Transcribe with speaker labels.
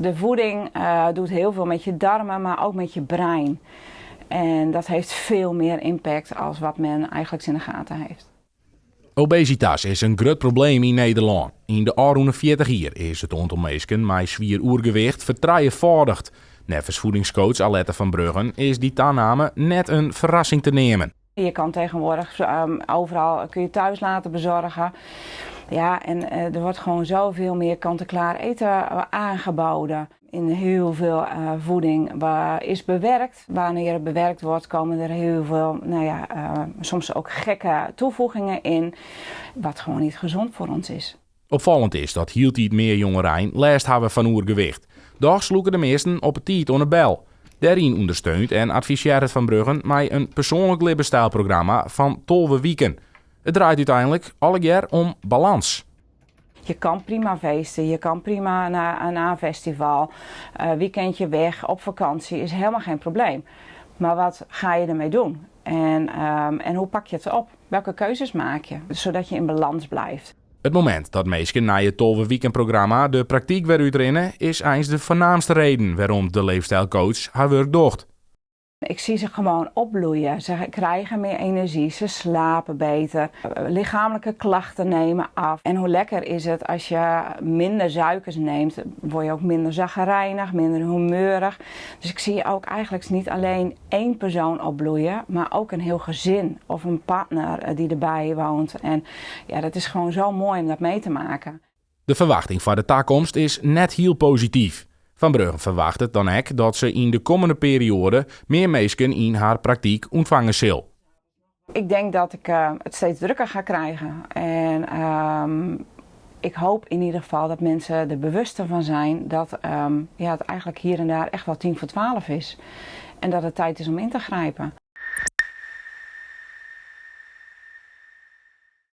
Speaker 1: De voeding doet heel veel met je darmen, maar ook met je brein. En dat heeft veel meer impact als wat men eigenlijk in de gaten heeft.
Speaker 2: Obesitas is een groot probleem in Nederland. In de afgelopen 40 jaar is het aantal mensen met zwaar oergewicht verdrievoudigd. Nevens voedingscoach Alette van Bruggen is die aanname net een verrassing te nemen.
Speaker 1: Je kan tegenwoordig overal kun je thuis laten bezorgen. Ja, en er wordt gewoon zoveel meer kant-en-klaar eten aangeboden. In heel veel voeding is bewerkt. Wanneer het bewerkt wordt, komen er heel veel, soms ook gekke toevoegingen in. Wat gewoon niet gezond voor ons is.
Speaker 2: Opvallend is dat hield iets meer jongeren last hebben van oergewicht. Doch sloegen de meesten op het tijd onder bel. Daarin ondersteunt en adviseert het Van Bruggen mij een persoonlijk levensstijlprogramma van 12 weken. Het draait uiteindelijk alle jaar om balans.
Speaker 1: Je kan prima feesten, je kan prima naar een festival, weekendje weg, op vakantie is helemaal geen probleem. Maar wat ga je ermee doen? En hoe pak je het op? Welke keuzes maak je? Zodat je in balans blijft.
Speaker 2: Het moment dat mensen na je 12 weekendprogramma de praktijk weer uitrennen is eens de voornaamste reden waarom de leefstijlcoach haar werk docht.
Speaker 1: Ik zie ze gewoon opbloeien. Ze krijgen meer energie, ze slapen beter. Lichamelijke klachten nemen af. En hoe lekker is het als je minder suikers neemt, word je ook minder chagrijnig, minder humeurig. Dus ik zie ook eigenlijk niet alleen één persoon opbloeien, maar ook een heel gezin of een partner die erbij woont. En ja, dat is gewoon zo mooi om dat mee te maken.
Speaker 2: De verwachting voor de toekomst is net heel positief. Van Bruggen verwacht het dan ook dat ze in de komende periode meer mensen in haar praktijk ontvangen zal.
Speaker 1: Ik denk dat ik het steeds drukker ga krijgen. En ik hoop in ieder geval dat mensen er bewuster van zijn dat het eigenlijk hier en daar echt wel 10 voor 12 is. En dat het tijd is om in te grijpen.